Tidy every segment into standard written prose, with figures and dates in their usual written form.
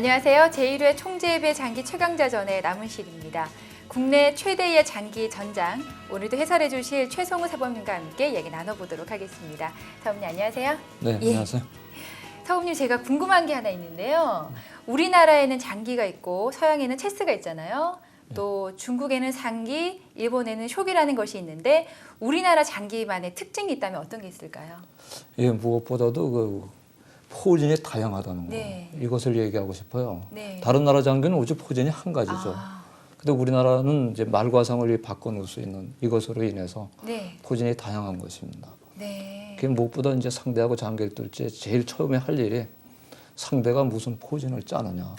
안녕하세요. 제1회 총재배 장기 최강자전의 남은실입니다. 국내 최대의 장기 전장, 오늘도 해설해 주실 최성우 사범님과 함께 얘기 나눠보도록 하겠습니다. 사범님 안녕하세요. 네, 안녕하세요. 사범님 제가 궁금한 게 하나 있는데요. 우리나라에는 장기가 있고 서양에는 체스가 있잖아요. 또 중국에는 상기, 일본에는 쇼기라는 것이 있는데 우리나라 장기만의 특징이 있다면 어떤 게 있을까요? 예, 무엇보다도 그 포진이 다양하다는 거. 네. 이것을 얘기하고 싶어요. 네. 다른 나라 장기는 오직 포진이 한 가지죠. 근데 우리나라는 이제 말과상을 바꿔놓을 수 있는 이것으로 인해서 네. 포진이 다양한 것입니다. 네. 그게 무엇보다 이제 상대하고 장기를 뜰 때 제일 처음에 할 일이 상대가 무슨 포진을 짜느냐.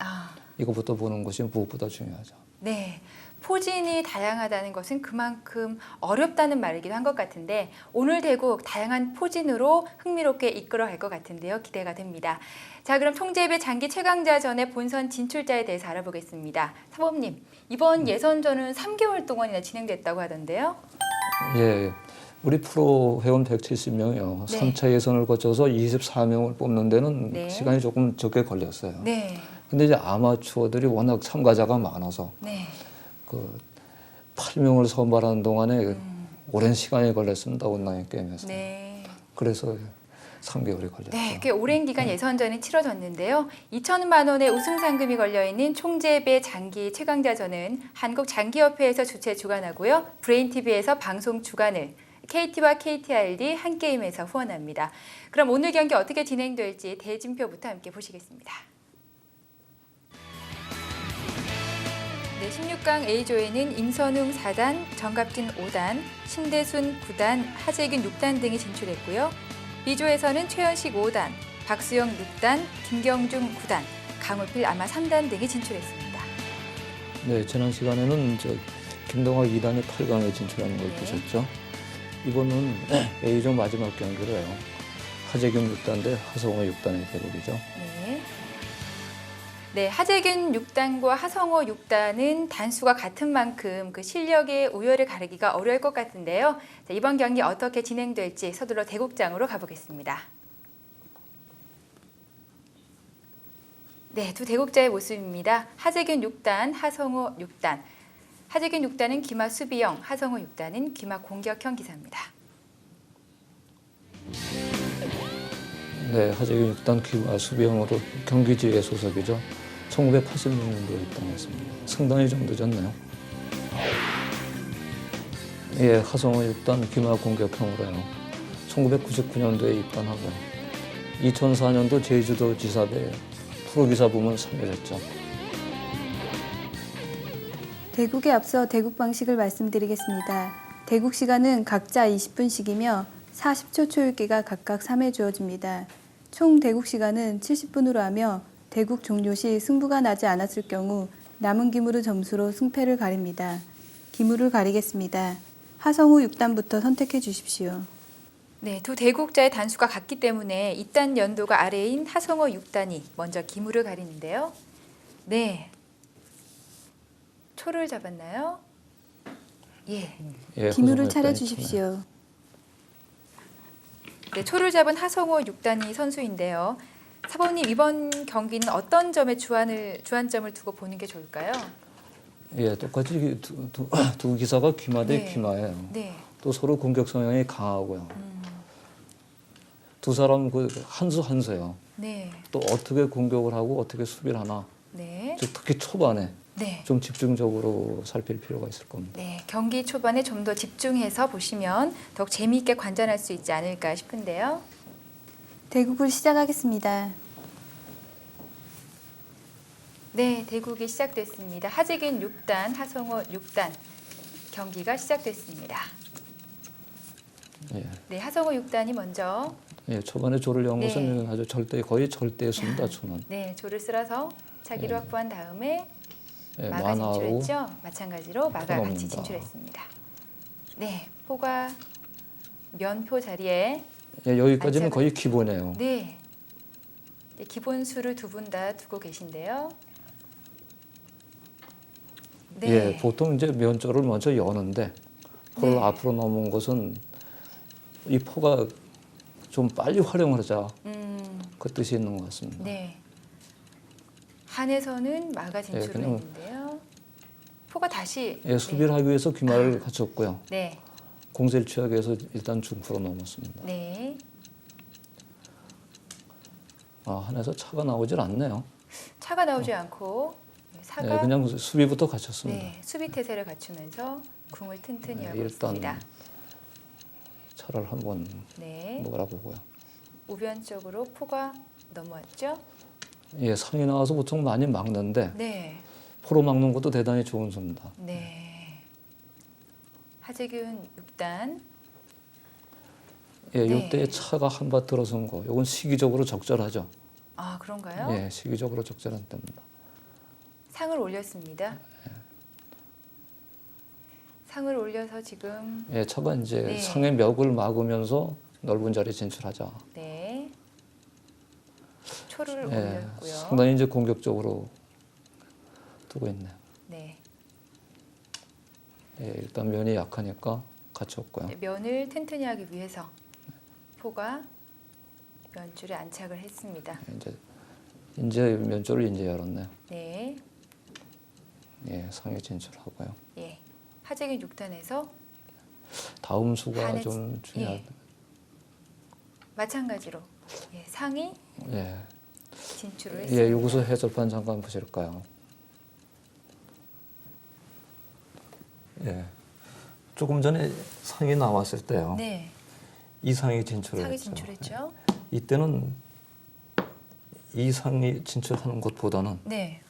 이것부터 보는 것이 무엇보다 중요하죠. 네. 포진이 다양하다는 것은 그만큼 어렵다는 말이기도 한 것 같은데 오늘 대국 다양한 포진으로 흥미롭게 이끌어갈 것 같은데요. 기대가 됩니다. 자, 그럼 총재배 장기 최강자전의 본선 진출자에 대해서 알아보겠습니다. 사범님, 이번 예선전은 3개월 동안이나 진행됐다고 하던데요. 예, 우리 프로 회원 170명이요. 네. 3차 예선을 거쳐서 24명을 뽑는 데는 네. 시간이 조금 적게 걸렸어요. 네. 근데 이제 아마추어들이 워낙 참가자가 많아서 네. 그 8명을 선발하는 동안에 오랜 시간이 걸렸습니다. 온라인 게임에서. 네. 그래서 3개월이 걸렸죠. 네, 꽤 오랜 기간 예선전이 치러졌는데요. 2천만 원의 우승 상금이 걸려있는 총재배 장기 최강자전은 한국장기협회에서 주최 주관하고요. 브레인TV에서 방송 주관을, KT와 KTRD 한 게임에서 후원합니다. 그럼 오늘 경기 어떻게 진행될지 대진표부터 함께 보시겠습니다. 네, 16강 A조에는 임선웅 4단, 정갑진 5단, 신대순 9단, 하재균 6단 등이 진출했고요. B조에서는 최현식 5단, 박수영 6단, 김경중 9단, 강우필 아마 3단 등이 진출했습니다. 네, 지난 시간에는 김동학 2단이 8강에 진출하는 걸 보셨죠. 이번은 A조 마지막 경기로 해요. 하재균 6단 대 하성호 6단의 대결이죠. 네. 네, 하재균 6단과 하성호 6단은 단수가 같은 만큼 그 실력의 우열을 가리기가 어려울 것 같은데요. 자, 이번 경기 어떻게 진행될지 서둘러 대국장으로 가보겠습니다. 네, 두 대국자의 모습입니다. 하재균 6단, 하성호 6단. 하재균 6단은 기마 수비형, 하성호 6단은 기마 공격형 기사입니다. 네, 하재균 6단 기마 수비형으로 경기지의 소속이죠. 1986년도에 입단했습니다. 상당히 좀 늦었네요. 예, 하성호 6단 기마 공격형으로 해요. 1999년도에 입단하고 2004년도 제주도 지사대 프로기사 부문 선별했죠. 대국에 앞서 대국 방식을 말씀드리겠습니다. 대국 시간은 각자 20분씩이며 40초 초읽기가 각각 3회 주어집니다. 총 대국 시간은 70분으로 하며 대국 종료 시 승부가 나지 않았을 경우 남은 기물의 점수로 승패를 가립니다. 기물을 가리겠습니다. 하성우 6단부터 선택해 주십시오. 네, 두 대국자의 단수가 같기 때문에 입단 연도가 아래인 하성호 6단이 먼저 기물을 가리는데요. 네, 초를 잡았나요? 예. 예, 기물을 하성호 차려 6단이 주십시오. 네, 초를 잡은 하성호 6단이 선수인데요. 사범님, 이번 경기는 어떤 점에 주안점을 두고 보는 게 좋을까요? 예, 똑같이 두 기사가 기마 대 네. 기마예요. 네. 또 서로 공격 성향이 강하고요. 두 사람 한 수 한 수예요. 네. 또 어떻게 공격을 하고 어떻게 수비를 하나. 네. 즉 특히 초반에 네. 좀 집중적으로 살필 필요가 있을 겁니다. 네, 경기 초반에 좀 더 집중해서 보시면 더욱 재미있게 관전할 수 있지 않을까 싶은데요. 대국을 시작하겠습니다. 네, 대국이 시작됐습니다. 하재균 6단, 하성호 6단 경기가 시작됐습니다. 예. 네, 하성호 6단이 먼저 예, 초반에 조를 연 네. 것은 아주 거의 절대수입니다. 초는. 네, 조를 쓸어서 차기로 네. 확보한 다음에 예, 마가 만화하고 진출했죠. 마찬가지로 마가 같이 포너입니다. 진출했습니다. 네, 포가 면표 자리에 예, 여기까지는 앉아가- 거의 기본이에요. 네, 네, 기본 수를 두 분 다 두고 계신데요. 네, 예, 보통 이제 면조를 먼저 여는데 포를 네. 앞으로 넘은 것은 이 포가 좀 빨리 활용을 하자 그 뜻이 있는 것 같습니다. 네. 단에서는 마가 진출을 그냥- 했는데요. 포가 다시 예, 수비를 하기 위해서 귀마를 갖췄고요. 네. 공세를 취하기 위해서 일단 중포로 넘었습니다. 네. 한에서 차가 나오질 않네요. 차가 나오지 않고 사가 예, 그냥 수비부터 갖췄습니다. 네, 수비 태세를 갖추면서 궁을 튼튼히 하고 일단 있습니다. 차를 한번 네. 몰아보고요. 우변 쪽으로 포가 넘어왔죠? 예, 상이 나와서 보통 많이 막는데 네. 포로 막는 것도 대단히 좋은 수입니다. 네. 하재균 6단. 예, 네. 이때에 차가 한 밭 들어선 거, 이건 시기적으로 적절하죠. 아, 그런가요? 예, 시기적으로 적절한 때입니다. 상을 올렸습니다. 상을 올려서 지금 예, 차가 이제 네. 상의 멱을 막으면서 넓은 자리에 진출하자. 네. 초를 예, 올렸고요. 상당히 이제 공격적으로 두고 있네요. 네. 예, 일단 면이 약하니까 갖췄고요. 네, 면을 튼튼히 하기 위해서 포가 면줄에 안착을 했습니다. 이제 면줄을 이제 열었네요. 네. 예, 상에 진출하고요. 예. 하재균 6단에서 다음 수가 반에 좀 중요한. 예. 마찬가지로 예, 상이 예, 진출을 했습니다. 예, 여기서 해설판 잠깐 보실까요? 예, 조금 전에 상이 나왔을 때요. 네. 이 상이 진출을 상이 했죠. 진출했죠. 이때는 이 상이 진출하는 것보다는 네.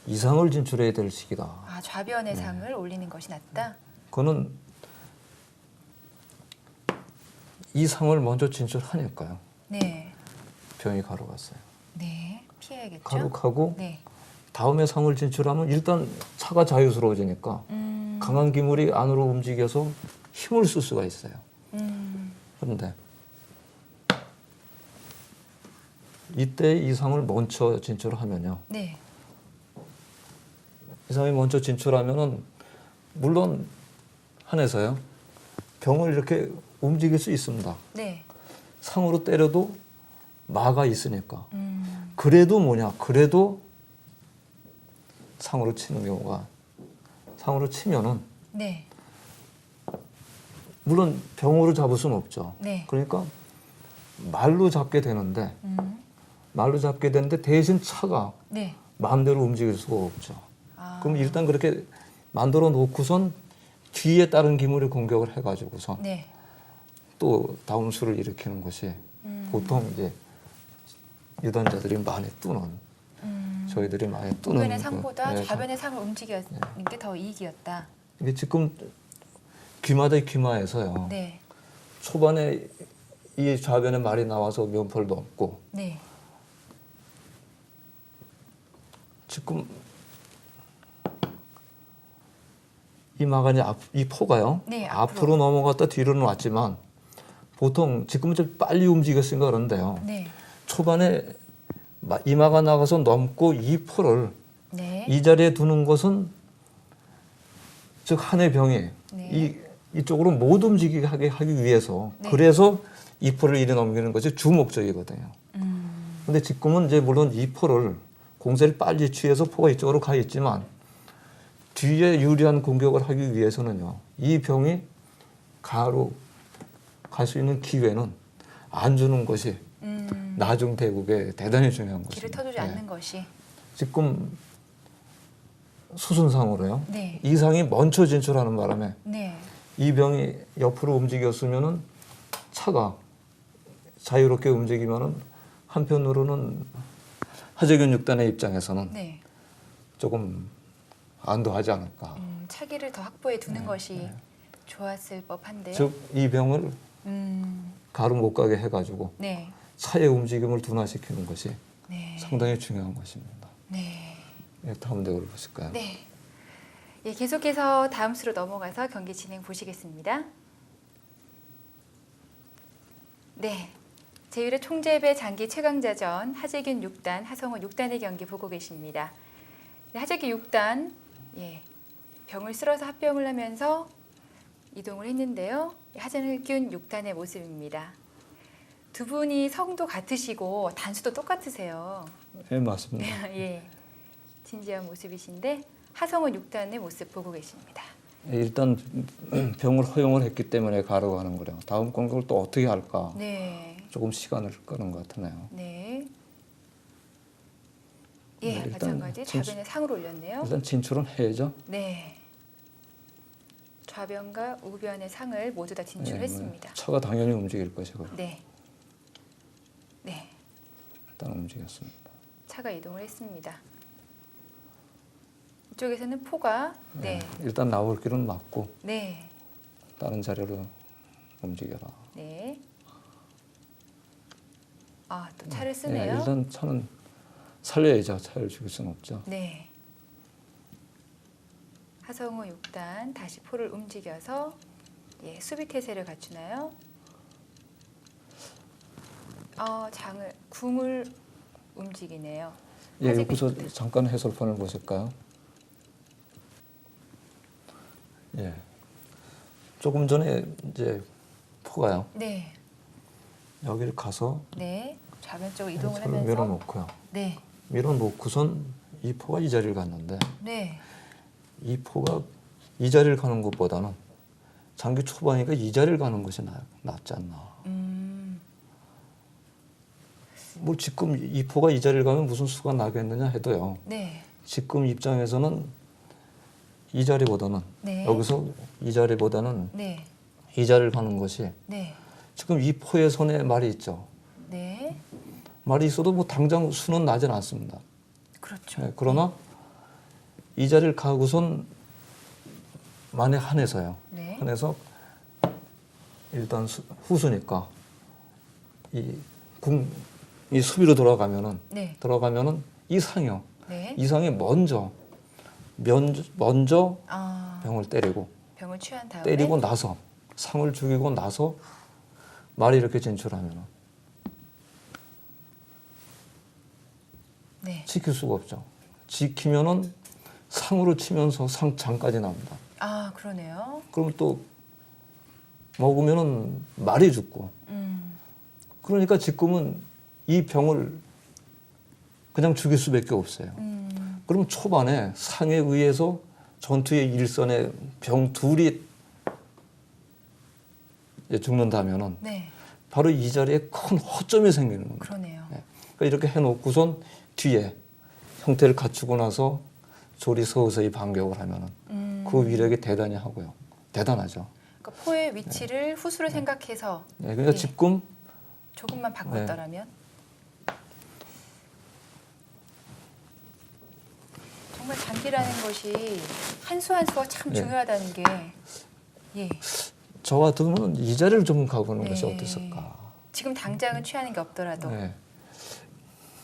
이 상을 진출해야 될 시기다. 아, 좌변의 네. 상을 올리는 것이 낫다. 그거는 이 상을 먼저 진출하니까요. 네. 병이 가로 갔어요. 네. 피해야겠죠. 가로 가고 네. 다음에 상을 진출하면 일단 차가 자유스러워지니까 강한 기물이 안으로 움직여서 힘을 쓸 수가 있어요. 그런데 이때 이 상을 먼저 진출하면요. 네. 이 상이 먼저 진출하면은 물론 한에서요. 병을 이렇게 움직일 수 있습니다. 네. 상으로 때려도 마가 있으니까. 그래도 뭐냐? 그래도 상으로 치는 경우가 상으로 치면은 네. 물론 병으로 잡을 수는 없죠. 네. 그러니까 말로 잡게 되는데 말로 잡게 되는데 대신 차가 네. 마음대로 움직일 수가 없죠. 아. 그럼 일단 그렇게 만들어 놓고선 뒤에 다른 기물이 공격을 해가지고서 네. 또 다음 수를 일으키는 것이 보통 이제 유단자들이 많이 뜨는 저희들이 많이 뜨는 우변의 상보다 네, 좌변의 상을 움직이는 게 더 이익이었다. 이게 지금 귀마 대 귀마에서요. 네. 초반에 이 좌변에 말이 나와서 면포를 넘고 네. 지금 이 마간이 이 포가요. 네, 앞으로 넘어갔다 뒤로는 왔지만 보통 지금은 좀 빨리 움직였으니까 그런데요. 네. 초반에 이마가 나가서 넘고 이 포를 네. 이 자리에 두는 것은 즉 한의 병이 네. 이쪽으로 못 움직이게 하기 위해서 네. 그래서 이 포를 이리 넘기는 것이 주 목적이거든요. 근데 지금은 이제 물론 이 포를 공세를 빨리 취해서 포가 이쪽으로 가 있지만 뒤에 유리한 공격을 하기 위해서는요. 이 병이 가로 갈 수 있는 기회는 안 주는 것이 나중 대국에 대단히 중요한 것입니다. 길을 터주지 예. 않는 것이. 지금 수순상으로요. 네. 이 상이 먼저 진출하는 바람에 네. 이 병이 옆으로 움직였으면은 차가 자유롭게 움직이면은 한편으로는 하재균 6단의 입장에서는 네. 조금 안도하지 않을까. 차기를 더 확보해 두는 것이 좋았을 법한데요. 즉 이 병을 가로 못 가게 해가지고 네. 차의 움직임을 둔화시키는 것이 네. 상당히 중요한 것입니다. 네. 예, 다음 대우를 보실까요? 네. 예, 계속해서 다음 수로 넘어가서 경기 진행 보시겠습니다. 네. 제1회 총재배 장기 최강자전 하재균 6단, 하성호 6단의 경기 보고 계십니다. 네, 하재균 6단 예, 병을 쓸어서 합병을 하면서 이동을 했는데요. 하재균 6단의 모습입니다. 두 분이 성도 같으시고 단수도 똑같으세요. 예, 맞습니다. 예, 진지한 모습이신데 하성은 6단의 모습 보고 계십니다. 예, 일단 병을 허용을 했기 때문에 가려고 하는 거래요. 다음 공격을 또 어떻게 할까? 네, 조금 시간을 끄는 것 같으네요. 네. 예, 네, 일단 마찬가지 좌변에 상을 올렸네요. 일단 진출은 해야죠. 네. 좌변과 우변의 상을 모두 다 진출했습니다. 차가 당연히 움직일 것이고요. 네. 네. 일단 움직였습니다. 차가 이동을 했습니다. 이쪽에서는 포가 네. 일단 나올 길은 맞고 네. 다른 자리로 움직여라. 네. 아, 또 차를 쓰네요. 예, 일단 차는 살려야죠. 차를 죽일 수는 없죠. 네. 하성우 6단 다시 포를 움직여서 예, 수비 태세를 갖추나요? 장을 궁을 움직이네요. 예, 화재 여기서 비트. 잠깐 해설판을 보실까요? 예. 조금 전에 이제 포가요. 네. 여기를 가서 네. 좌변 쪽으로 이동을 차를 하면서 밀어놓고요. 네. 밀어놓고선 이 포가 이 자리를 갔는데 네. 이 포가 이 자리를 가는 것보다는 장기 초반이니까 이 자리를 가는 것이 낫지 않나. 뭐 지금 이 포가 이 자리를 가면 무슨 수가 나겠느냐 해도요. 네. 지금 입장에서는 이 자리보다는 네. 여기서 이 자리보다는 네. 이 자리를 가는 것이 네. 지금 이 포의 손에 말이 있죠. 네. 말이 있어도 뭐 당장 수는 나진 않습니다. 그렇죠. 네, 그러나 이 자리를 가고선 만에 한해서요. 네. 한해서 일단 후수니까 이 수비로 네. 들어가면은 이 상이요. 네. 이 상이 먼저 병을 때리고 병을 취한 다음에 때리고 나서 상을 죽이고 나서 말이 이렇게 진출하면은 네. 지킬 수가 없죠. 지키면은 상으로 치면서 상장까지 나옵니다. 아, 그러네요. 그럼 또 먹으면은 말이 죽고. 그러니까 지금은 이 병을 그냥 죽일 수밖에 없어요. 그러면 초반에 상에 의해서 전투의 일선에 병 둘이 이제 죽는다면은 네. 바로 이 자리에 큰 허점이 생기는 겁니다. 그러네요. 네. 그러니까 이렇게 해놓고선 뒤에 형태를 갖추고 나서 조리 서서히 반격을 하면은 그 위력이 대단히 하고요. 대단하죠. 그러니까 포의 위치를 후수를 생각해서 네, 그러니까 네. 지금 조금만 바꿨더라면 정말 장기라는 것이 한 수 한 수가 참 네. 중요하다는 게 예. 저 같으면 이 자리를 좀 가보는 네. 것이 어땠을까. 지금 당장은 취하는 게 없더라도 네.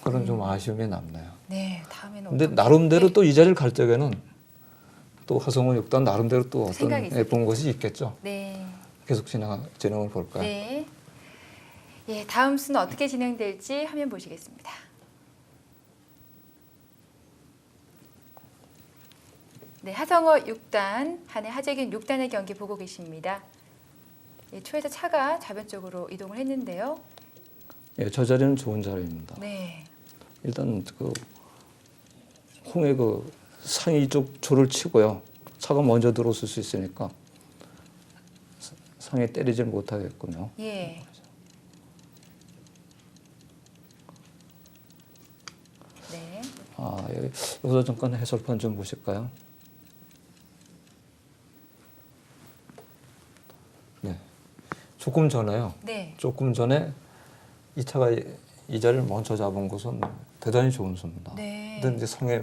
그런 좀 아쉬움이 남네요. 네, 다음에는 근데 어떻게 나름대로 네. 또 이 자리를 갈 적에는 또 하성우 6단 나름대로 또 어떤 생각이 있어요. 예쁜 것이 있겠죠. 네. 계속 진행을 볼까요? 네. 예, 다음 수는 어떻게 진행될지 화면 보시겠습니다. 네, 하성어 6단, 한해 하재균 6단의 경기 보고 계십니다. 예, 초에서 차가 좌변 쪽으로 이동을 했는데요. 예, 저 자리는 좋은 자리입니다. 네. 일단 그 홍의 그 상이 이쪽 줄을 치고요. 차가 먼저 들어올 수 있으니까 상에 때리질 못하겠군요. 예. 네. 여기서 잠깐 해설판 좀 보실까요? 네. 조금 전에요. 네. 조금 전에 이 차가 이 자리를 먼저 잡은 것은 대단히 좋은 수입니다. 네. 근데 이제 상에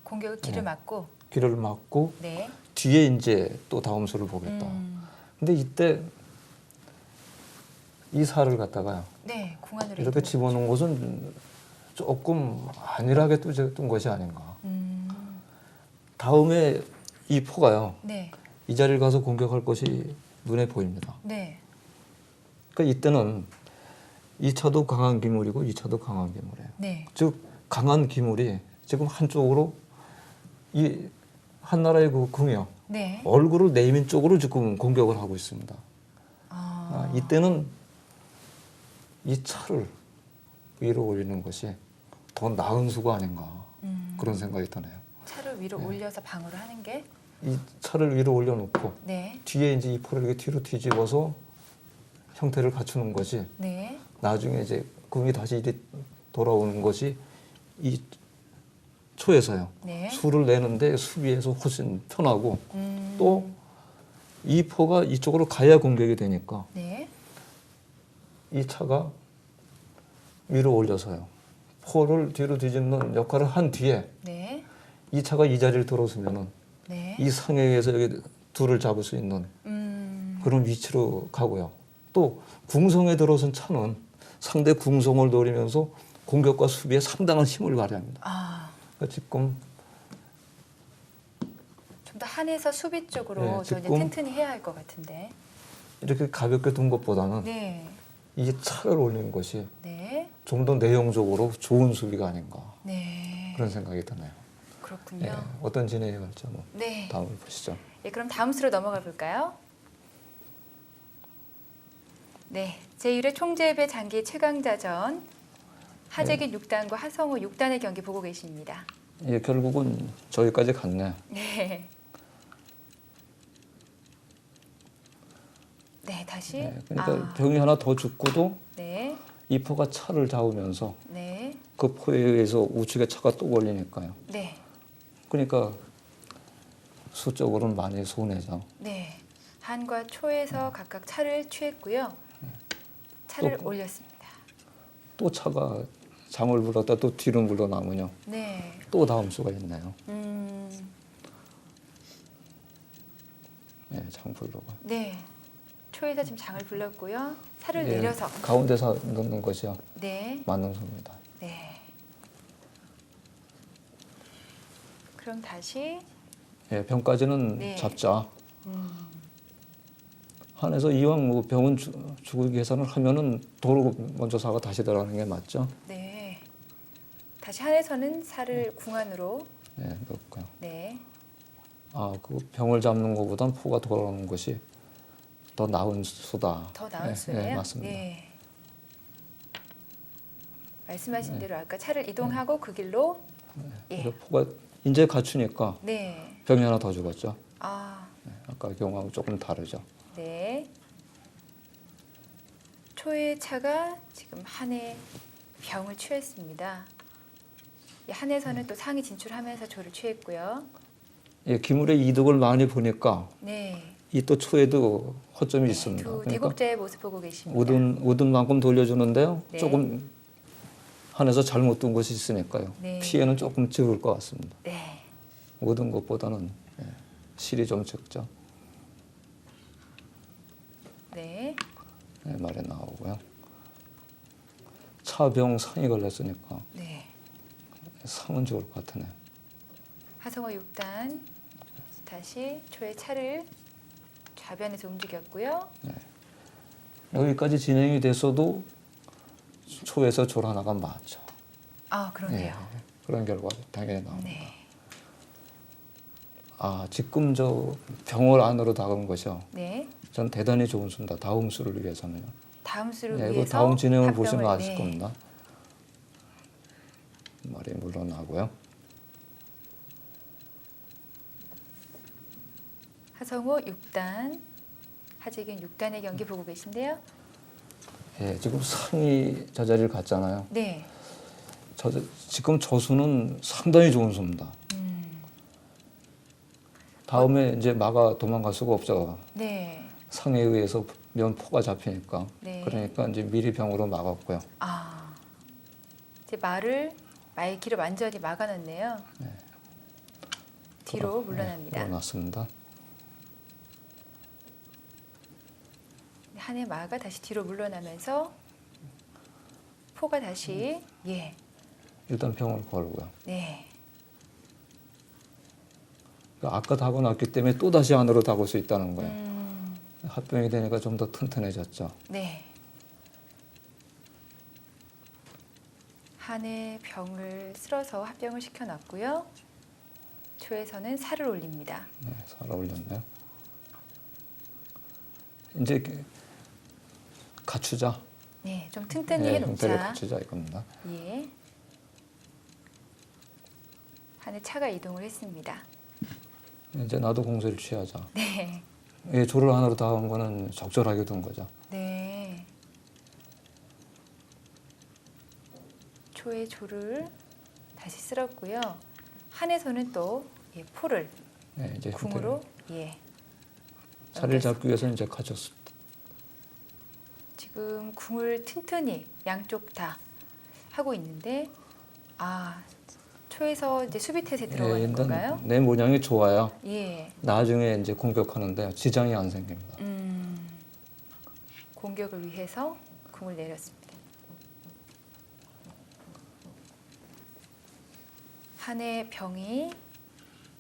공격을 길을 막고 길을 막고 네. 뒤에 이제 또 다음 수를 보겠다. 근데 이때 이 사를 갖다가요. 네, 공안으로 이렇게 이동을 집어넣은 것은 조금 안일하게 뜬 것이 아닌가. 다음에 이 포가요. 네. 이 자리를 가서 공격할 것이 눈에 보입니다. 네. 그러니까 이때는 이 차도 강한 기물이고 이 차도 강한 기물이에요. 네. 즉 강한 기물이 지금 한쪽으로 이 한나라의 그 궁이요. 네. 얼굴을 내민 쪽으로 지금 공격을 하고 있습니다. 이때는 이 차를 위로 올리는 것이 더 나은 수가 아닌가 그런 생각이 드네요. 차를 위로 올려서 방어를 하는 게 이 차를 위로 올려놓고 네. 뒤에 이제 이 포를 이렇게 뒤로 뒤집어서 형태를 갖추는 것이 네. 나중에 이제 금이 다시 이렇게 돌아오는 것이 이 초에서요. 네. 수를 내는데 수비에서 훨씬 편하고 또 이 포가 이쪽으로 가야 공격이 되니까 네. 이 차가 위로 올려서요. 포를 뒤로 뒤집는 역할을 한 뒤에 네. 이 차가 이 자리를 들어서면은 네. 이 상해에서 여기 둘을 잡을 수 있는 그런 위치로 가고요. 또 궁성에 들어선 차는 상대 궁성을 노리면서 공격과 수비에 상당한 힘을 발휘합니다. 아, 그러니까 지금 좀 더 한에서 수비 쪽으로 네, 더 이제 지금 튼튼히 해야 할 것 같은데. 이렇게 가볍게 둔 것보다는 네. 이 차를 올리는 것이 네. 좀 더 내용적으로 좋은 수비가 아닌가 네. 그런 생각이 드네요. 그렇군요. 예, 어떤 진행이 갈지 한번 네. 다음을 보시죠. 예, 그럼 다음 수로 넘어가 볼까요? 네, 제1회 총재배 장기 최강자전 하재균 6단과 하성우 6단의 경기 보고 계십니다. 예, 결국은 저기까지 갔네. 네. 네, 다시. 예, 그러니까 병이 하나 더 죽고도 네. 이 포가 차를 잡으면서 네. 그 포에 의해서 우측에 차가 또 걸리니까요. 네. 그러니까 수적으로는 많이 손해죠. 네. 한과 초에서 각각 차를 취했고요. 차를 또- 올렸습니다. 또 차가 장을 불렀다 또 뒤로 물러나면요. 네. 또 다음 수가 있네요. 예, 장 불러가. 네. 초에서 지금 장을 불렀고요. 살을 예, 내려서. 가운데서 넣는 것이요. 네. 맞는 수입니다. 네. 그럼 다시 예, 병까지는 네. 잡자. 한에서 이왕 뭐 병은 죽을 계산을 하면은 도로 먼저 사가 다시 들어가는 게 맞죠? 네. 다시 한에서는 살을 궁안으로 예, 넣고요. 네. 아, 그 병을 잡는 것보단 포가 돌아오는 것이 더 나은 수다. 더 나은 예, 수예요. 예, 맞습니다. 네. 말씀하신 대로 아까 차를 이동하고 그 길로 예. 그래서 포가 이제 갖추니까 네. 병이 하나 더 죽었죠. 아, 예, 아까 경우하고 조금 다르죠. 네. 초의 차가 지금 한해 병을 취했습니다. 이 한에서는 또 상위 진출하면서 조를 취했고요. 예, 기물의 이득을 많이 보니까 네. 이 또 초에도 허점이 네, 있습니다. 두 그러니까 대국자의 모습 보고 계십니다. 얻은 만큼 돌려주는데요. 네. 조금 한에서 잘못 둔 것이 있으니까요. 네. 피해는 조금 적을 것 같습니다. 네. 얻은 것보다는 예, 실이 좀 적죠. 네. 예, 말에 나오고요. 차병 상이 걸렸으니까 네. 상은 좋을 것 같으네. 하성어 6단 다시 초의 차를 좌변에서 움직였고요. 여기까지 진행이 됐어도 초에서 졸 하나가 많죠. 아, 그러네요. 예, 그런 결과 당연히 나옵니다. 네. 아, 지금 저 병을 안으로 다가온 것이요. 네. 전 대단히 좋은 수입니다. 다음 수를 위해서는요. 다음 수를 예, 위해서 그 다음 진행을 합병을- 보시면 아실 네. 겁니다. 말이 물러나고요. 하성우 6단, 하재균 6단의 경기 보고 계신데요. 예, 지금 상이 저 자리를 갔잖아요. 네. 지금 저 수는 상당히 좋은 수입니다. 다음에 이제 마가 도망갈 수가 없죠. 네. 상에 의해서 면포가 잡히니까. 네. 그러니까 이제 미리 병으로 막았고요. 아. 이제 말의 길을 완전히 막아놨네요. 뒤로 물러납니다. 물러났습니다. 한해 마가 다시 뒤로 물러나면서 포가 다시 예. 일단 병을 걸고요. 네. 그러니까 아까 다궈놨기 때문에 또 다시 안으로 다볼 수 있다는 거예요. 합병이 되니까 좀 더 튼튼해졌죠. 네. 한해 병을 쓸어서 합병을 시켜놨고요. 초에서는 살을 올립니다. 네, 살아 올렸네요. 이제 갖추자. 네, 좀 튼튼히 예, 형태를 해놓자. 갖추자 이겁니다. 예. 한해 차가 이동을 했습니다. 이제 나도 공세를 취하자. 네. 예, 조를 하나로 닿은 거는 적절하게 둔 거죠. 네. 초의 조를 다시 쓸었고요. 한에서는 또 예, 포를 예, 이제 궁으로 예. 자리를 잡기 위해서 이제 갖췄습니다. 지금 궁을 튼튼히 양쪽 다 하고 있는데 초에서 이제 수비태세 들어가는 일단 건가요? 내 모양이 좋아야 예. 나중에 이제 공격하는데 지장이 안 생깁니다. 공격을 위해서 궁을 내렸습니다. 한의 병이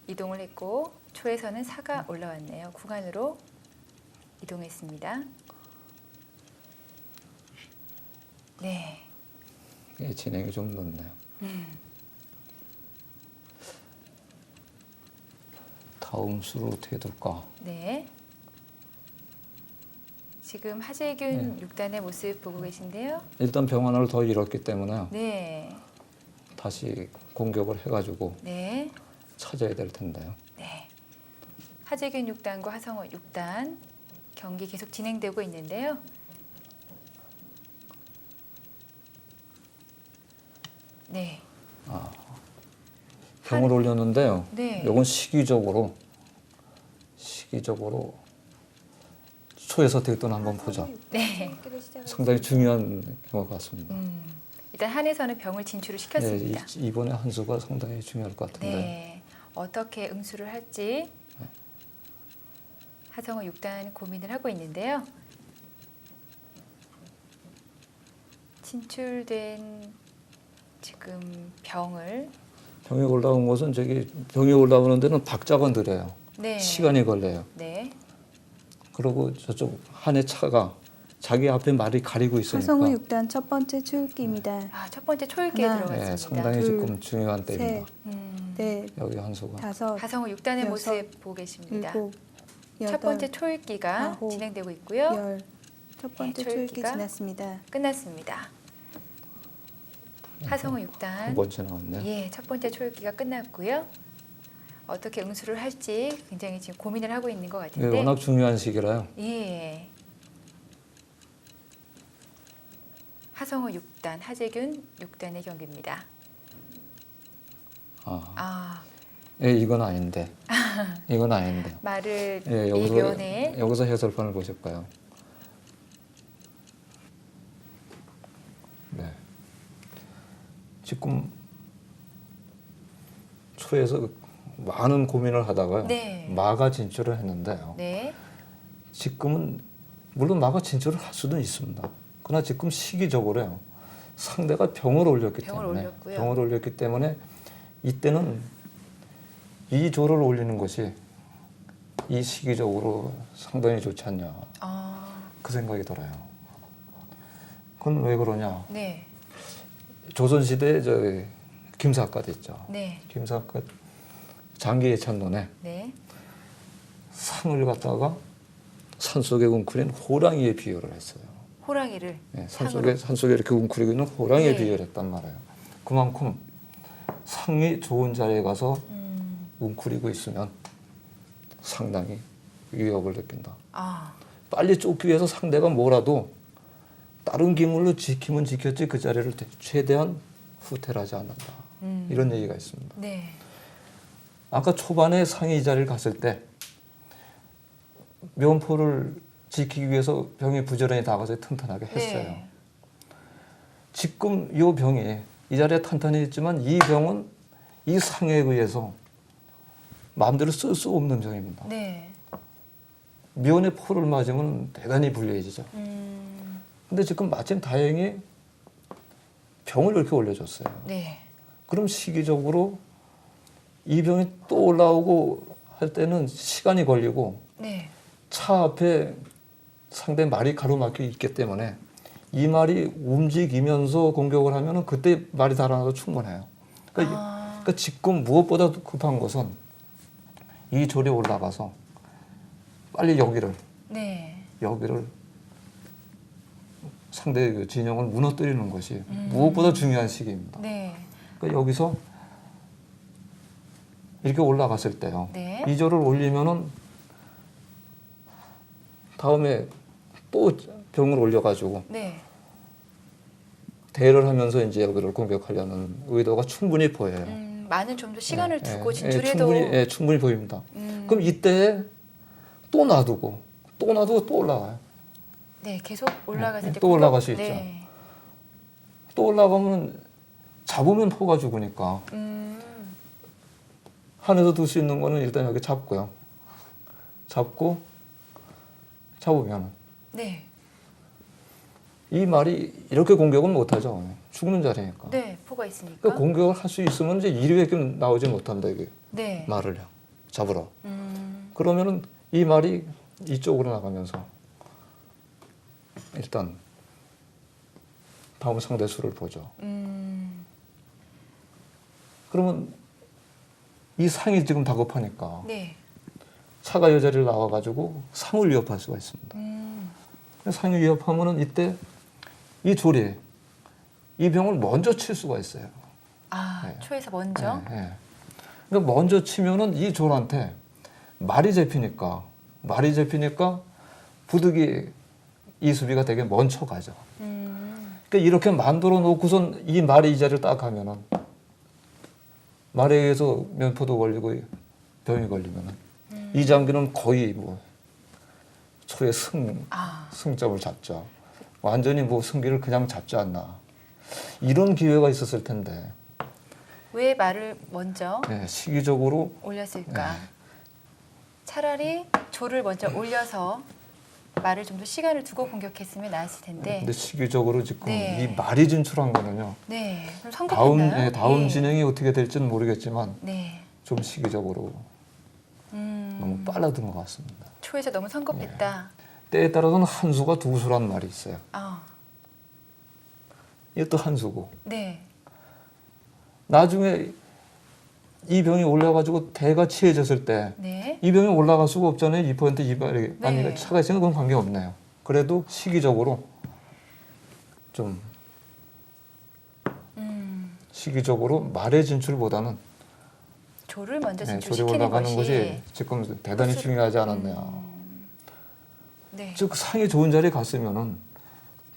이동을 했고 초에서는 사가 올라왔네요. 궁 안으로 이동했습니다. 네. 예, 진행이 좀 늦네요. 다음 수를 어떻게 둘까? 네. 지금 하재균 6단의 모습 보고 계신데요. 일단 병 하나를 더 잃었기 때문에 네. 다시 공격을 해가지고 네. 찾아야 될 텐데요. 네. 하재균 6단과 하성호 6단 경기 계속 진행되고 있는데요. 네. 병을 올렸는데요. 네. 이건 시기적으로 초에서 됐던 한번 보자. 네. 상당히 중요한 경우 같습니다. 일단 한에서는 병을 진출을 시켰습니다. 네, 이번에 한 수가 상당히 중요할 것 같은데. 네. 어떻게 응수를 할지 하성호 6단 고민을 하고 있는데요. 진출된 지금 병이 병이 올라온 곳은 병이 올라오는 데는 박자가 느려요. 네. 시간이 걸려요. 네. 그리고 저쪽 한의 차가 자기 앞에 말이 가리고 있으니까 하성우 6단 첫 번째 초읽기입니다. 첫 번째 초읽기에 하나, 들어갔습니다. 네, 상당히 둘, 조금 중요한 셋, 때입니다. 넷, 여기 한 수가. 다섯, 하성우 6단의 여섯, 모습 보고 계십니다. 일곱, 첫 번째 여덟, 초읽기가 아홉, 진행되고 있고요. 열. 첫 번째 네, 초읽기 초읽기가 지났습니다. 끝났습니다. 하성우 6단 한 번째 나왔네. 예, 첫 번째 초읽기가 끝났고요. 어떻게 응수를 할지 굉장히 지금 고민을 하고 있는 것 네, 같은데. 워낙 중요한 시기라요. 예. 하성우 6단, 하재균 6단의 경기입니다. 예, 이건 아닌데. 이건 아닌데. 말을 예, 이변에 여기서 해설판을 보실까요? 네. 지금 초에서 많은 고민을 하다가요. 네. 마가 진출을 했는데요. 네. 지금은 물론 마가 진출을 할 수도 있습니다. 그러나 지금 시기적으로요. 상대가 병을 올렸기 때문에 이때는 이 조를 올리는 것이 이 시기적으로 상당히 좋지 않냐. 그 생각이 들어요. 그건 왜 그러냐. 네. 조선시대에 김사갓 있죠. 네. 김사갓 장기예찬론에 네. 상을 갖다가 산속에 웅크린 호랑이에 비유를 했어요. 호랑이를 네, 산속에 이렇게 웅크리고 있는 호랑이에 네. 비유를 했단 말이에요. 그만큼 상이 좋은 자리에 가서 웅크리고 있으면 상당히 위협을 느낀다. 빨리 쫓기 위해서 상대가 뭐라도 다른 기물로 지키면 지켰지 그 자리를 최대한 후퇴하지 않는다. 이런 얘기가 있습니다. 네. 아까 초반에 상이 이 자리를 갔을 때 면포를 지키기 위해서 병이 부지런히 나가서 튼튼하게 했어요. 네. 지금 이 병이 이 자리에 탄탄히 있지만 이 병은 이 상에 의해서 마음대로 쓸 수 없는 병입니다. 네. 면에 포를 맞으면 대단히 불리해지죠. 근데 지금 마침 다행히 병을 이렇게 올려줬어요. 네. 그럼 시기적으로 이 병이 또 올라오고 할 때는 시간이 걸리고 네. 차 앞에 상대 말이 가로막혀 있기 때문에 이 말이 움직이면서 공격을 하면은 그때 말이 달아나도 충분해요. 그러니까 지금 무엇보다 급한 것은 이 조리 올라가서 빨리 여기를 네. 상대의 그 진영을 무너뜨리는 것이 무엇보다 중요한 시기입니다. 네. 그러니까 여기서 이렇게 올라갔을 때요. 네. 이 조를 올리면은 다음에 또 병을 올려가지고 네. 대를 하면서 이제 여기를 공격하려는 의도가 충분히 보여요. 많은 좀 더 시간을 예, 두고 예, 진출해도 충분히 보입니다. 그럼 이때 또 놔두고 또 올라가요. 네, 계속 올라갔을 때 또 올라갈 수 네. 또 올라가면 잡으면 포가 죽으니까 한에서 둘 수 있는 거는 일단 여기 잡고요. 잡으면 네. 이 말이 이렇게 공격은 못하죠. 죽는 자리니까. 네, 포가 있으니까. 그러니까 공격을 할 수 있으면 이제 이리밖에 나오지 못한다 이게 네. 말을요. 잡으러. 그러면은 이 말이 이쪽으로 나가면서 일단 다음 상대 수를 보죠. 그러면 이 상이 지금 다급하니까 네. 차가 이 자리를 나와가지고 상을 위협할 수가 있습니다. 상이 위협하면은 이때 이 조리 이 병을 먼저 칠 수가 있어요. 아, 네. 초에서 먼저. 예, 예. 그러니까 먼저 치면은 이 졸한테 말이 잡히니까 부득이 이 수비가 되게 먼저 가죠. 그러니까 이렇게 만들어 놓고선 이 말이 이 자리를 딱 가면은 말에 의해서 면포도 걸리고 병이 걸리면은 이 장기는 거의 뭐 초의 승점을 잡죠. 완전히 뭐 승기를 그냥 잡지 않나. 이런 기회가 있었을 텐데. 왜 말을 먼저 네, 시기적으로 올렸을까? 네. 차라리 조를 먼저 올려서 말을 좀 더 시간을 두고 공격했으면 나았을 텐데. 근데 시기적으로 지금 네. 이 말이 진출한 거는요. 네. 그럼 성급했나요? 다음 예. 진행이 어떻게 될지는 모르겠지만 네. 좀 시기적으로 너무 빨라든 것 같습니다. 초에서 너무 성급했다. 때에 따라서는 한 수가 두 수란 말이 있어요. 아, 이게 또 한 수고. 네. 나중에 이 병이 올라가지고 대가 치해졌을 때 네. 이 병이 올라갈 수가 없잖아요. 2% 2발이 아니 네. 차가 있으면 그건 관계 없네요. 그래도 시기적으로 좀 시기적으로 말의 진출보다는 조를 먼저 조리 진출시키는 올라가는 것이. 것이 지금 대단히 중요하지 않았냐. 네. 즉 상이 좋은 자리에 갔으면은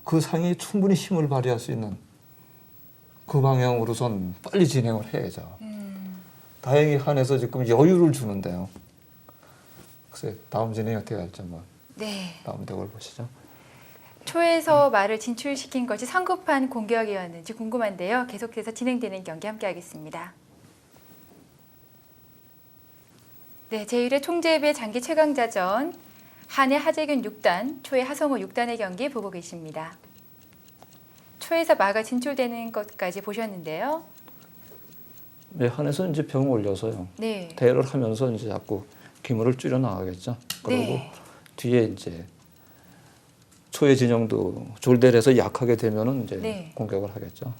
그 상이 충분히 힘을 발휘할 수 있는 그 방향으로선 빨리 진행을 해야죠. 다행히 한에서 지금 여유를 주는데요. 글쎄 다음 진행이 어떻게 할지 한번 네. 다음 대걸 보시죠. 초에서 말을 진출시킨 것이 성급한 공격이었는지 궁금한데요. 계속해서 진행되는 경기 함께하겠습니다. 네, 제1회 총재배 장기 최강자전 한해 하재균 6단, 초의 하성호 6단의 경기 보고 계십니다. 초에서 마가 진출되는 것까지 보셨는데요. 네, 한에서 이제 병 올려서요. 네. 대를 하면서 이제 자꾸 기물을 줄여 나가겠죠. 그리고 네. 뒤에 이제 초의 진영도 졸대를 약하게 되면은 이제 네. 공격을 하겠죠.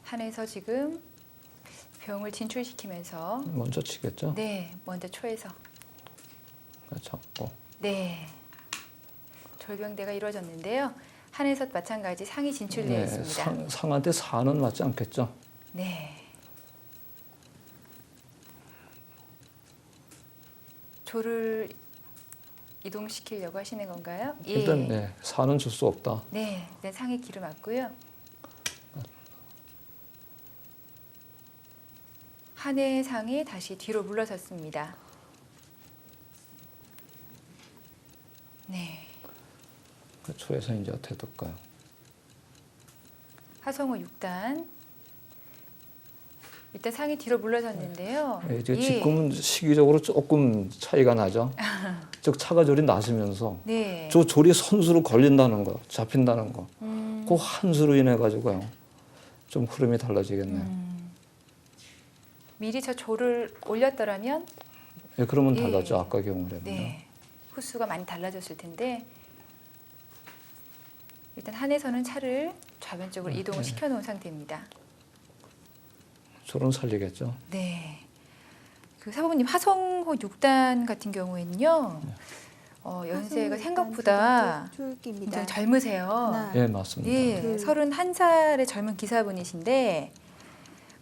한에서 지금 병을 진출시키면서 먼저 치겠죠. 네, 먼저 초에서 잡고. 네. 졸병대가 이루어졌는데요. 한에서 마찬가지 상이 진출되어 있습니다. 상한테 사는 맞지 않겠죠. 네. 조를 이동시키려고 하시는 건가요? 일단 네, 사는 줄 수 없다. 네, 일단 상의 길을 맞고요. 한의 상이 다시 뒤로 물러섰습니다. 네. 그 초에서 이제 어떻게 될까요? 하성호 6단. 일단 상이 뒤로 물러섰는데요. 네, 이제 지금은 시기적으로 조금 차이가 나죠. 즉 차가 조리 나서면서 네. 저 조리 선수로 걸린다는 거, 잡힌다는 거, 그 한 수로 인해 가지고요, 좀 흐름이 달라지겠네요. 미리 저 조를 올렸더라면 예, 그러면 예. 달라져 아까 경우라면. 네, 후수가 많이 달라졌을 텐데 일단 한에서는 차를 좌변 쪽으로 이동을 시켜놓은 상태입니다. 조는 살리겠죠. 네. 그 사부님 하성호 6단 같은 경우에는요. 연세가 하성우 생각보다 일단 두 번째 초읽기입니다. 굉장히 젊으세요. 하나, 예, 맞습니다. 예, 둘. 31살의 젊은 기사분이신데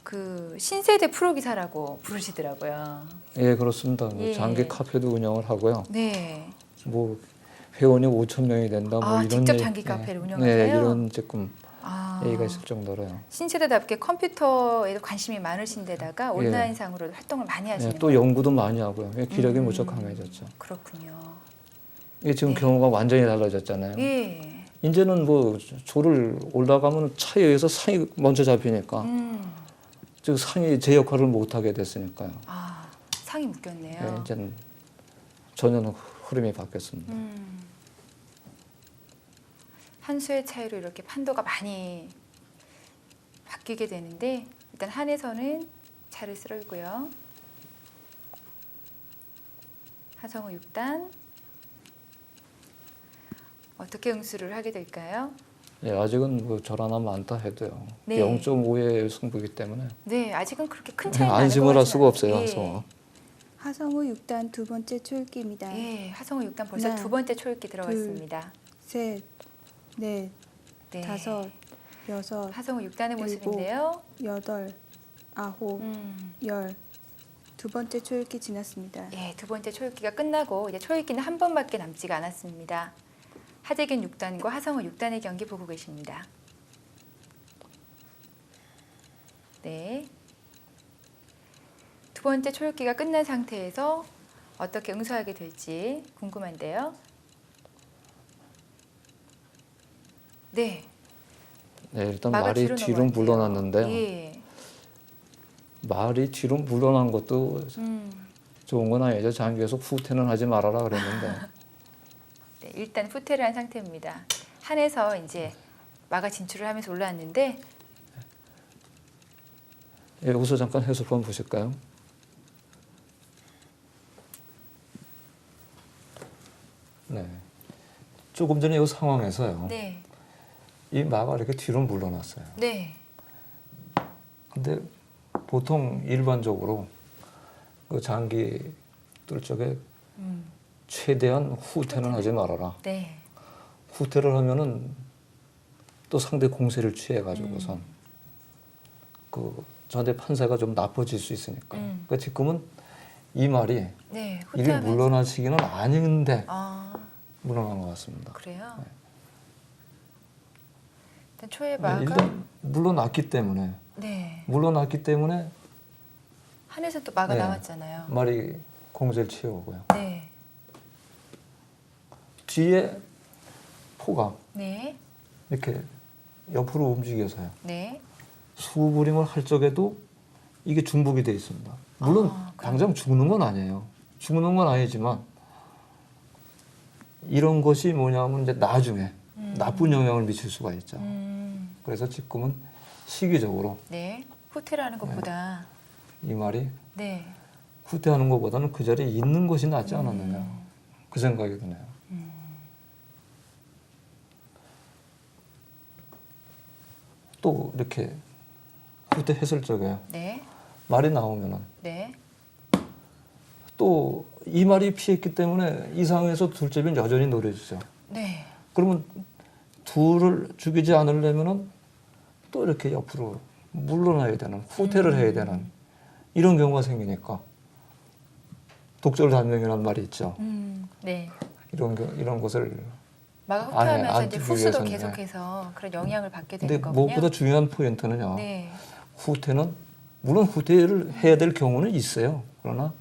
그 신세대 프로 기사라고 부르시더라고요. 예, 그렇습니다. 뭐 예. 장기 카페도 운영을 하고요. 네. 뭐 회원이 5천 명이 된다. 뭐 이런 직접 얘기- 장기 예. 카페를 네, 운영하세요? 이런 조금 아, 얘기가 있을 정도로요. 신세대답게 컴퓨터에도 관심이 많으신데다가 온라인상으로 활동을 많이 하시는 예, 또 거예요. 연구도 많이 하고요. 예, 기력이 음. 무척 강해졌죠. 그렇군요. 이게 지금 네. 경우가 완전히 달라졌잖아요. 예. 이제는 뭐 조를 올라가면 차에 의해서 상이 먼저 잡히니까 즉 상이 제 역할을 못 하게 됐으니까요. 아, 상이 묶였네요. 예, 이제는 전혀 흐름이 바뀌었습니다. 한 수의 차이로 이렇게 판도가 많이 바뀌게 되는데 일단 한에서는 차를 쓸고요. 하성우 6단 어떻게 응수를 하게 될까요? 예, 아직은 뭐 절 하나 많다 해도요. 네. 0.5의 승부이기 때문에 네, 아직은 그렇게 큰 차이 나는 안심을 것 할 수가 같지는 없어요. 않아요. 하성우. 하성우 6단 두 번째 초읽기입니다. 예, 하성우 6단 벌써 하나, 두 번째 초읽기 들어갔습니다. 셋, 넷, 네. 다섯, 여섯, 하성우 6단의 일곱. 모습인데요. 여덟, 아홉, 열. 두 번째 초읽기 지났습니다. 예, 두 번째 초읽기가 끝나고 이제 초읽기는 한 번밖에 남지가 않았습니다. 하재균 6단과 하성우 6단의 경기 보고 계십니다. 네. 두 번째 초읽기가 끝난 상태에서 어떻게 응수하게 될지 궁금한데요. 네. 네, 일단 마가 말이 뒤로 뒤로 넘어왔대요. 물러났는데요. 예. 말이 뒤로 물러난 것도 좋은 건 아니죠. 장기에서 후퇴는 하지 말아라 그랬는데 네, 일단 후퇴를 한 상태입니다. 한에서 이제 마가 진출을 하면서 올라왔는데 예, 여기서 잠깐 해석 한번 보실까요? 네, 조금 전에 이 상황에서요. 네, 이 마가 이렇게 뒤로 물러났어요. 네, 근데 보통 일반적으로 그 장기 뜰 적에 최대한 후퇴는 하지 말아라. 네, 후퇴를 하면은 또 상대 공세를 취해 가지고선 그 전대 판세가 좀 나빠질 수 있으니까. 그러니까 지금은 이 말이 네. 이게 후퇴하면서 물러날 시기는 아닌데 아, 물러난 것 같습니다. 그래요. 일단 초의 네, 마가 일단 물러났기 때문에 한에서 또 마가 네. 나왔잖아요. 말이 공세를 취해오고요. 네, 뒤에 포가 네, 이렇게 옆으로 움직여서요. 네. 수부림을 할 적에도 이게 중복이 돼 있습니다. 물론 당장 죽는 건 아니에요. 죽는 건 아니지만 이런 것이 뭐냐면 이제 나중에 나쁜 영향을 미칠 수가 있죠. 그래서 지금은 시기적으로 네. 후퇴를 하는 것보다 이 말이 네, 후퇴하는 것보다는 그 자리에 있는 것이 낫지 않았느냐 그 생각이 드네요. 또 이렇게 후퇴했을 적에 네, 말이 나오면은 네, 또 이 말이 피했기 때문에 이 상황에서 둘째는 여전히 노려주죠. 네. 그러면 둘을 죽이지 않으려면은 또 이렇게 옆으로 물러나야 되는 후퇴를 해야 되는 이런 경우가 생기니까 독절단명이라는 말이 있죠. 네. 이런 것을 마가 안에 후퇴하면서 안 이제 두기 후수도 위해서는, 계속해서 그런 영향을 받게 근데 되는 거군요. 무엇보다 중요한 포인트는요. 네, 후퇴는 물론 후퇴를 해야 될 경우는 있어요. 그러나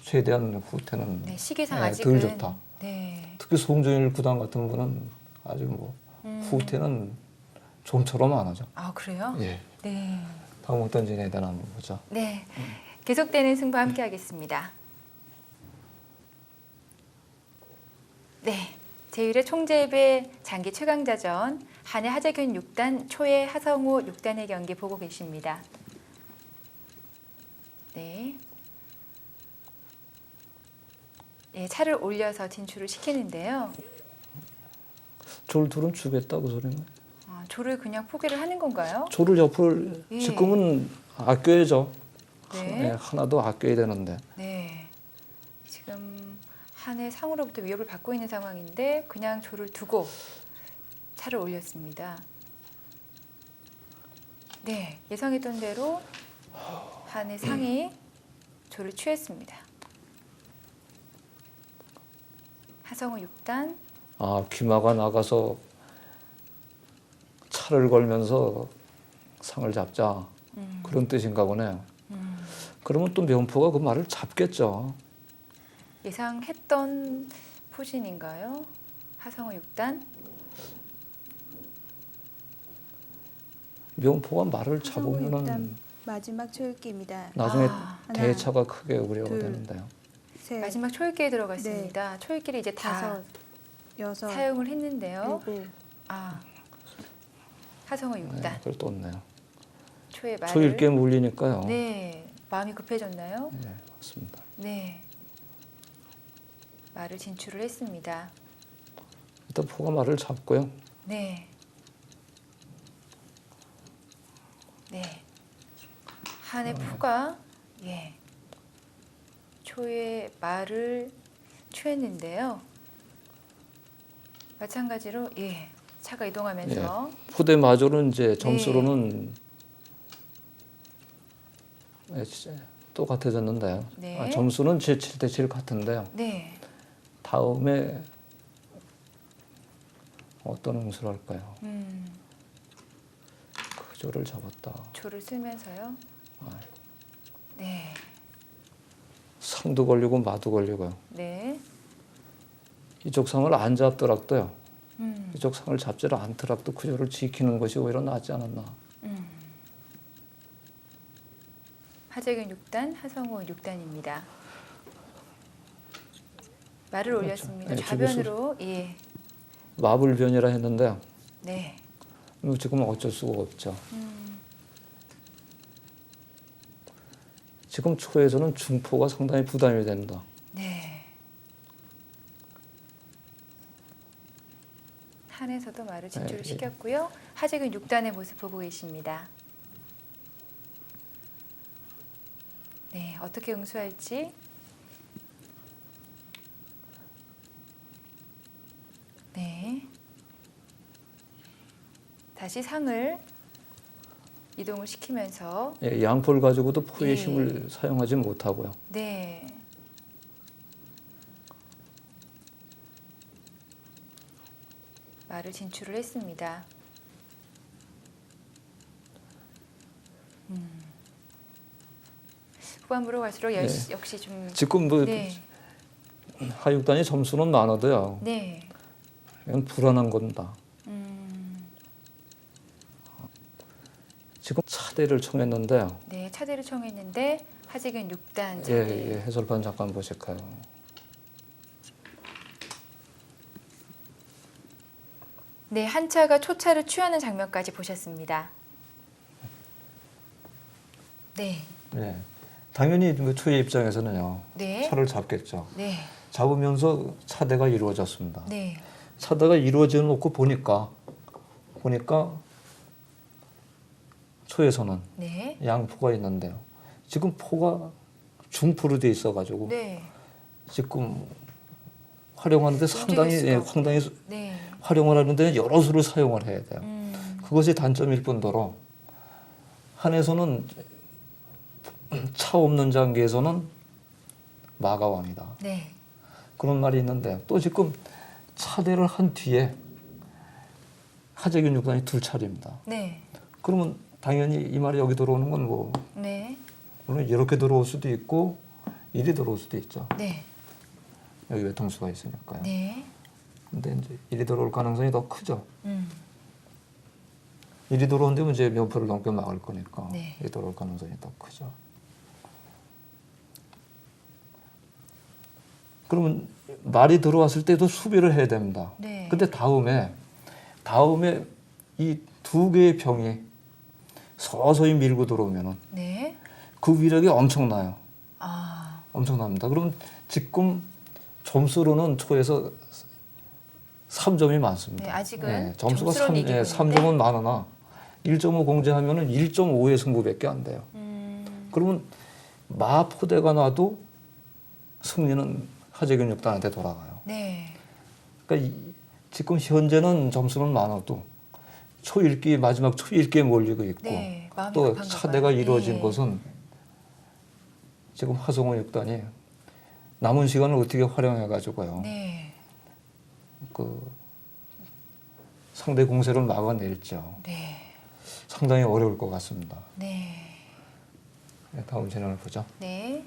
최대한 후퇴는 네. 시기상 네, 아직은 덜 좋다. 네, 특히 송정일 구단 같은 분은 아주 뭐 후퇴는 좀처럼 안 하죠. 아 그래요? 예. 네. 다음 어떤 진에 대한 한번 보죠. 네, 계속되는 승부 함께 하겠습니다. 네, 제1회 총재배 장기 최강자전 한해 하재균 6단, 초의 하성우 6단의 경기 보고 계십니다. 네. 예, 차를 올려서 진출을 시키는데요. 조를 둘은 주겠다 그 소리는. 조를 그냥 포기를 하는 건가요? 조를 옆으로 예. 지금은 아껴야죠. 네. 네, 하나도 아껴야 되는데. 네. 지금 한의 상으로부터 위협을 받고 있는 상황인데 그냥 조를 두고 차를 올렸습니다. 네, 예상했던 대로 한의 상이 조를 취했습니다. 하성우 6단. 아, 귀마가 나가서 차를 걸면서 상을 잡자. 그런 뜻인가 보네요. 그러면 또 명포가 그 말을 잡겠죠. 예상했던 포진인가요? 하성우 6단. 명포가 말을 하성우 잡으면은 6단 마지막 초읽기입니다. 나중에 아, 대차가 크게 우려가 둘, 되는데요. 셋, 마지막 초읽기에 들어갔습니다. 초읽기를 이제 다 다섯, 여섯, 사용을 했는데요. 일곱. 아, 하성우 6단. 네, 그걸 또 없네요. 초의 말을. 초읽기에 물리니까요. 네, 마음이 급해졌나요? 네, 맞습니다. 네, 말을 진출을 했습니다. 일단 포가 말을 잡고요. 네, 네, 한의 포가 예 초의 말을 취했는데요. 마찬가지로 예 차가 이동하면서 포대 마저는 이제 점수로는 네, 진짜 똑같아졌는데요. 네. 아, 점수는 7대 7 같은데요. 네, 다음에 어떤 응수를 할까요? 그 조를 잡았다. 조를 쓰면서요. 아이고, 네, 상도 걸리고 마도 걸리고요. 네, 이쪽 상을 안 잡더라도요. 이쪽 상을 잡지를 않더라도 그 조를 지키는 것이 오히려 낫지 않았나. 하재균 6단, 하성우 6단입니다. 말을 그렇죠. 올렸습니다. 네, 좌변으로 예, 마불변이라 했는데요. 네, 이거 지금 어쩔 수가 없죠. 지금 초에서는 중포가 상당히 부담이 된다. 네. 한에서도 말을 진출을 네, 예. 시켰고요. 하재균 6단의 모습 보고 계십니다. 네, 어떻게 응수할지. 네. 다시 상을 이동을 시키면서 예, 양포를 가지고도 포의 예. 힘을 사용하지 못하고요. 네. 말을 진출을 했습니다. 후반부로 갈수록 역시 좀 지금 뭐 네. 하육단이 점수는 많아도요. 네. 이건 불안한 겁니다. 지금 차대를 청했는데요. 네, 차대를 청했는데 하재균 6단 예, 차대. 예, 해설판 잠깐 보실까요? 네, 한 차가 초차를 취하는 장면까지 보셨습니다. 네. 네. 당연히 뭐 초의 입장에서는요. 네. 차를 잡겠죠. 네. 잡으면서 차대가 이루어졌습니다. 네. 차대가 이루어져 놓고 보니까 초에서는 네. 양포가 있는데요. 지금 포가 중포로 돼 있어가지고 네. 지금 활용하는데 상당히 수가 없고. 상당히 네. 활용을 하는데 여러 수를 사용을 해야 돼요. 그것이 단점일 뿐더러 한에서는 차 없는 장기에서는 마가 왕이다. 네. 그런 말이 있는데 또 지금 차대를 한 뒤에 하재균 6단이 둘 차례입니다. 네. 그러면 당연히 이 말이 여기 들어오는 건 뭐 네. 물론 이렇게 들어올 수도 있고 이리 들어올 수도 있죠. 네. 여기 외통수가 있으니까요. 네. 근데 이제 이리 들어올 가능성이 더 크죠. 이리 들어온 데면 이제 면포를 넘겨 막을 거니까 네. 이리 들어올 가능성이 더 크죠. 그러면 말이 들어왔을 때도 수비를 해야 됩니다. 네. 근데 다음에 이 두 개의 병이 서서히 밀고 들어오면은 네. 그 위력이 엄청나요. 아. 엄청납니다. 그럼 지금 점수로는 초에서 3점이 많습니다. 네, 아직은 점수가 점수로는 이기고 3점은 많으나 1.5 공제하면은 1.5의 승부밖에 안 돼요. 그러면 마포대가 나도 승리는 하재균 6단한테 돌아가요. 네. 그러니까 지금 현재는 점수는 많아도 초읽기 마지막 초읽기에 몰리고 있고 네. 마음이 또 급한가 차대가 봐요. 이루어진 네. 것은 지금 하성호 6단이 남은 시간을 어떻게 활용해 가지고요. 네. 그 상대 공세를 막아낼죠. 네. 상당히 어려울 것 같습니다. 네. 네, 다음 진행을 보죠. 네.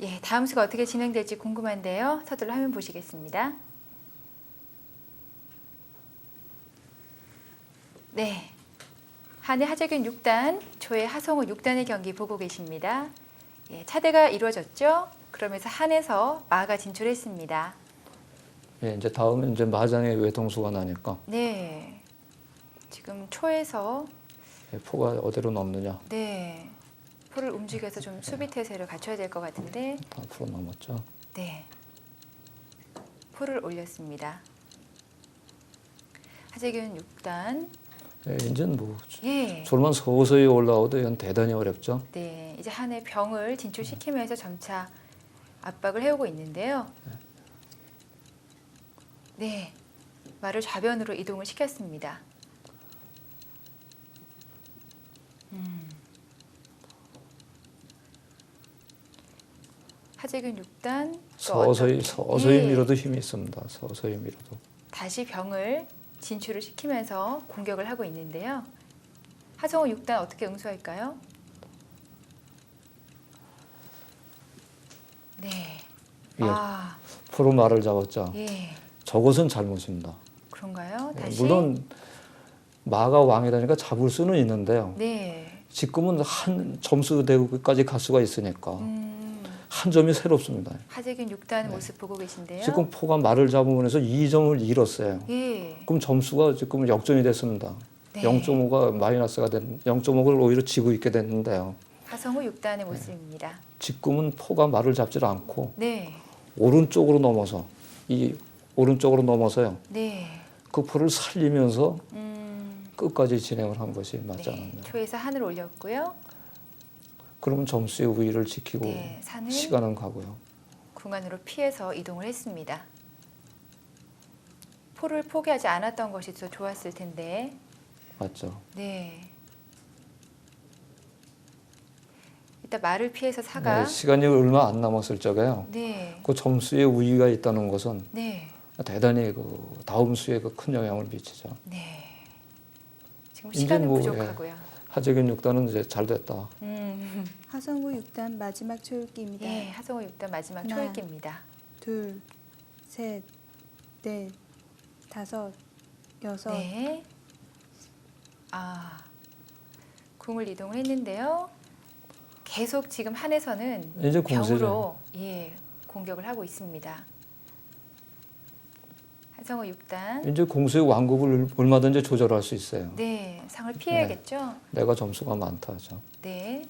예, 다음 수가 어떻게 진행될지 궁금한데요. 서둘러 화면 보시겠습니다. 네. 한해 하재균 6단, 초에 하성우 6단의 경기 보고 계십니다. 예, 차대가 이루어졌죠. 그러면서 한에서 마가 진출했습니다. 예, 이제 다음은 이제 마장의 외통수가 나니까 네. 지금 초에서 예, 포가 어디로 넘느냐. 네. 포를 움직여서 좀 수비 태세를 갖춰야 될 것 같은데 앞으로 넘었죠. 네. 포를 올렸습니다. 하재균 6단. 예, 이제는 뭐 예. 졸만 서서히 올라오도 이건 대단히 어렵죠. 네. 이제 한해 병을 진출시키면서 점차 압박을 해오고 있는데요. 네. 말을 좌변으로 이동을 시켰습니다. 하재균 6단 또 서서히 어떻게- 서서히 예. 밀어도 힘이 있습니다. 서서히 밀어도. 다시 병을 진출을 시키면서 공격을 하고 있는데요. 하성우 6단 어떻게 응수할까요? 네. 예. 아, 포로 말을 잡았죠. 예. 저것은 잘못입니다. 그런가요? 예, 다시. 물론 마가 왕이다니까 잡을 수는 있는데요. 네. 지금은 한 점수 대국까지 갈 수가 있으니까 한 점이 새롭습니다. 하재균 6단 모습 보고 계신데요. 지금 포가 말을 잡으면서 2점을 잃었어요. 예. 그럼 점수가 지금 역전이 됐습니다. 네. 0.5가 마이너스가 된 0.5를 오히려 지고 있게 됐는데요. 하성우 6단의 모습입니다. 지금은 포가 말을 잡질 않고 네. 오른쪽으로 넘어서 이 오른쪽으로 넘어서요. 네. 그 포를 살리면서 끝까지 진행을 한 것이 맞지 네. 않았나요? 초에서 한을 올렸고요. 그러면 점수의 우위를 지키고 네. 산을 시간은 가고요. 궁안으로 피해서 이동을 했습니다. 포를 포기하지 않았던 것이 더 좋았을 텐데. 맞죠? 네. 일단 말을 피해서 사가. 네, 시간이 얼마 안 남았을 적에요. 네. 그 점수의 우위가 있다는 것은 네. 대단히 그 다음 수에 그 큰 영향을 미치죠. 네. 지금 이제 시간은 뭐, 부족하고요. 하재균 6단은 이제 잘 됐다. 하성우 6단 마지막 초읽기입니다. 예, 하성우 6단 마지막 하나. 초읽기입니다. 둘, 셋, 넷, 다섯, 여섯. 네. 아, 궁을 이동을 했는데요. 계속 지금 한에서는 이제 공세죠. 병으로 공격을 하고 있습니다. 하성우 6단. 이제 공수의 완급을 얼마든지 조절할 수 있어요. 네, 상을 피해야겠죠. 내가 점수가 많다 하죠. 네.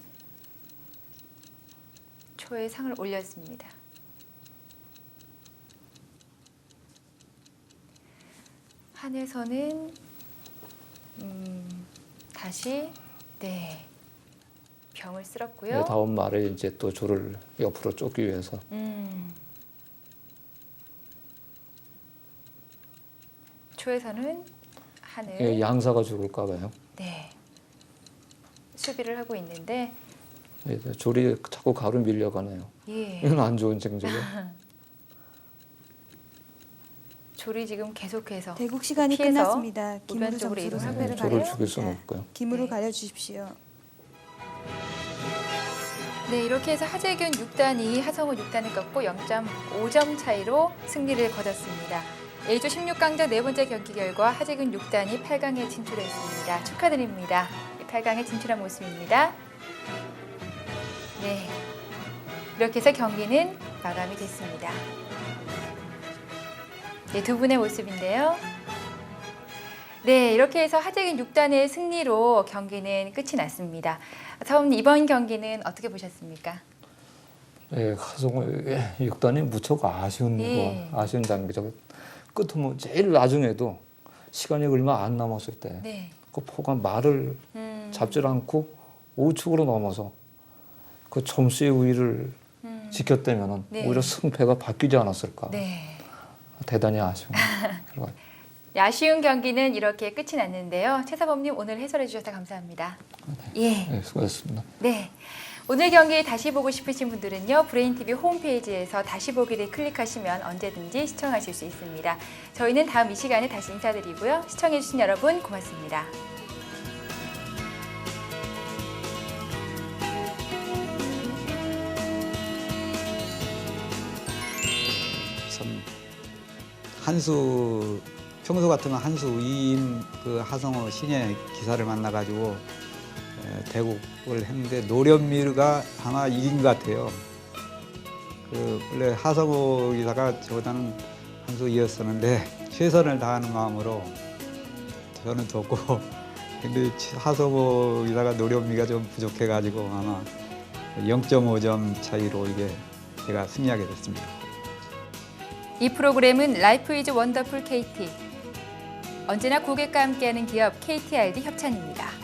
초에 상을 올렸습니다. 한에서는 다시 병을 쓸었고요. 네, 다음 말에 이제 또 조를 옆으로 쫓기 위해서 초에서는 한을 예, 양사가 죽을까 봐요. 네, 수비를 하고 있는데 예, 조리 자꾸 가로 밀려가네요. 예, 이건 안 좋은 징조죠. 조리 지금 계속해서 대국 시간이 피해서 끝났습니다. 김으로 우변쪽으로 점수로 이동하고 상대를 있는 조를 가려? 죽일 수는 가려줍니다. 없고요. 김으로 네. 가려주십시오. 네, 이렇게 해서 하재균 6단이 하성우 6단을 꺾고 0.5점 차이로 승리를 거뒀습니다. A조 16강전 네 번째 경기 결과 하재균 6단이 8강에 진출했습니다. 축하드립니다. 8강에 진출한 모습입니다. 네, 이렇게 해서 경기는 마감이 됐습니다. 네, 두 분의 모습인데요. 네, 이렇게 해서 하재균 6단의 승리로 경기는 끝이 났습니다. 처음 이번 경기는 어떻게 보셨습니까? 예, 하성우 6단이 무척 아쉬운 예. 거, 아쉬운 장기죠. 끝은 제일 나중에도 시간이 얼마 안 남았을 때 네, 그 포가 말을 잡질 않고 우측으로 넘어서 그 점수의 우위를 지켰다면은 네. 오히려 승패가 바뀌지 않았을까. 네. 대단히 아쉬운 결과. 아쉬운 경기는 이렇게 끝이 났는데요. 최사범님 오늘 해설해 주셔서 감사합니다. 예. 네, 수고하셨습니다. 네. 오늘 경기 다시 보고 싶으신 분들은요. 브레인TV 홈페이지에서 다시 보기를 클릭하시면 언제든지 시청하실 수 있습니다. 저희는 다음 이 시간에 다시 인사드리고요. 시청해 주신 여러분 고맙습니다. 참 한수 평소 같으면 한수 우위인 그 하성호 신예 기사를 만나가지고 대국을 했는데 노련미가 아마 이긴 것 같아요. 그 원래 하성호 기사가 저보다는 한수 이었었는데 최선을 다하는 마음으로 저는 뒀고 근데 하성호 기사가 노련미가 좀 부족해가지고 아마 0.5점 차이로 이게 제가 승리하게 됐습니다. 이 프로그램은 라이프 이즈 원더풀 KT 언제나 고객과 함께하는 기업 KTRD 협찬입니다.